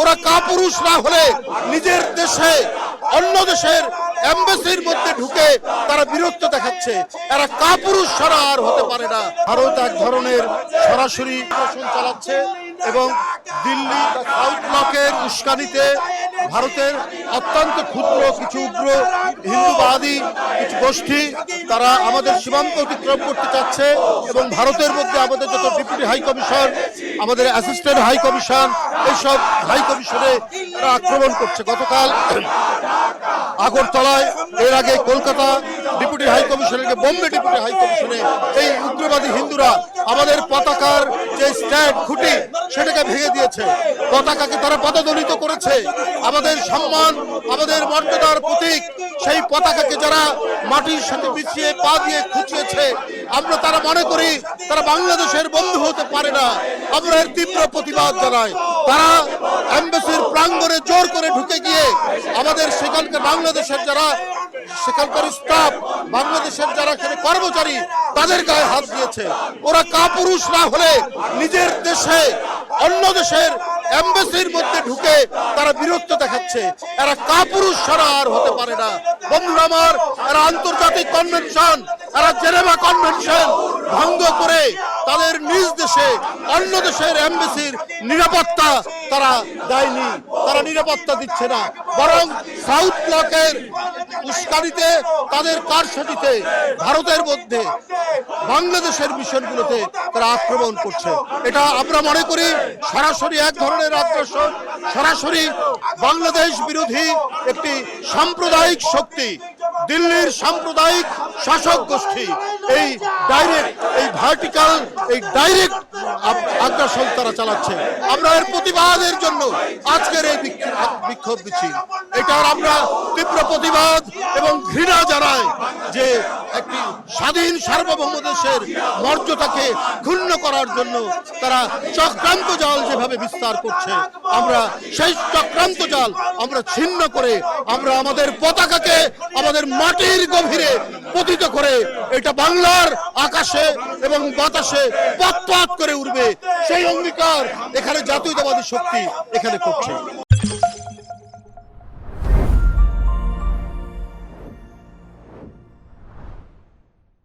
ওরা কাপুরুষ না হলে নিজের দেশে অন্য দেশের এমবাসির মধ্যে ঢুকে তারা বীরত্ব দেখাচ্ছে। এরা কাপুরুষ ছাড়া আর হতে পারে না। ভারত এক ধরনের সরাসরি শাসন চালাচ্ছে এবং দিল্লি সাউথ ব্লকের উস্কানিতে ভারতের অত্যন্ত ক্ষুদ্র কিছু উগ্র হিন্দুবাদী কিছু গোষ্ঠী তারা আমাদের সীমান্ত অতিক্রম করতে চাচ্ছে এবং ভারতের মধ্যে আমাদের যত ডেপুটি হাই কমিশন, আমাদের অ্যাসিস্ট্যান্ট হাই কমিশন, এইসব হাই কমিশনে তারা আক্রমণ করছে। গতকাল আগরতলায়, এর আগে কলকাতা ডেপুটি হাই কমিশনে, বোম্বে ডেপুটি হাই কমিশনে এই উগ্রবাদী হিন্দুরা আমাদের পতাকার যে স্ট্যান্ড খুঁটি সেটাকে ভেঙে দিয়েছে। পতাকাকে তারা পদদলিত করেছে। আমাদের সম্মান, আমাদের মর্যাদার প্রতীক সেই পতাকাকে যারা মাটির সাথে বিছিয়ে পা দিয়ে খুঁচিয়েছে, আমরা তারা মনে করি তারা বাংলাদেশের বন্ধু হতে পারে না। আমরা এর তীব্র প্রতিবাদ জানাই। তারা এমবাসির প্রাঙ্গণে জোর করে ঢুকে গিয়ে আমাদের সেখানকার বাংলাদেশের যারা সেখানকার স্টাফ, বাংলাদেশের যারা এখানে কর্মচারী, তাদের গায়ে হাত দিয়েছে। ওরা কাপুরুষ না হলে নিজের দেশে অন্য দেশের এমবাসির মধ্যে ঢুকে তারা বীরত্ব দেখাচ্ছে। এরা কাপুরুষ ছাড়া আর হতে পারে না। বন্ধুরা আমার, এরা আন্তর্জাতিক কনভেনশন, এরা জেনেভা কনভেনশন ভঙ্গ করে তাদের নিজ দেশে অন্য দেশের এমবাসির নিরাপত্তা তারা দেয়নি, তারা নিরাপত্তা দিচ্ছে না, বরং সাউথ ব্লকের উস্কানিতে তাদের কারসাজিতে ভারতের মধ্যে বাংলাদেশের মিশনগুলোতে তারা আক্রমণ করছে। এটা আমরা মনে করি সরাসরি এক ধরনের আগ্রাসন, সরাসরি বাংলাদেশ বিরোধী একটি সাম্প্রদায়িক শক্তি, দিল্লির সাম্প্রদায়িক শাসক গোষ্ঠী এই ডাইরেক্ট, এই ভার্টিক্যাল, এই ডাইরেক্ট আগ্রাসন তারা চালাচ্ছে। আমরা এর প্রতিবাদের জন্য আজকের এই বিক্ষোভ মিছিল, এটার আমরা তীব্র প্রতিবাদ এবং ঘৃণা জানাই যে একটি স্বাধীন সার্বভৌম দেশের মর্যাদাকে ক্ষুণ্ণ করার জন্য তারা চক্রান্ত জাল যেভাবে বিস্তার করছে, আমরা সেই চক্রান্ত জাল আমরা ছিন্ন করে আমরা আমাদের পতাকাকে আমাদের মাটির গভীরে পতিত করে এটা বাংলার আকাশে এবং বাতাসে পথ পথ করে উঠবে, সেই অঙ্গীকার এখানে জাতীয়তাবাদী শক্তি এখানে করছে।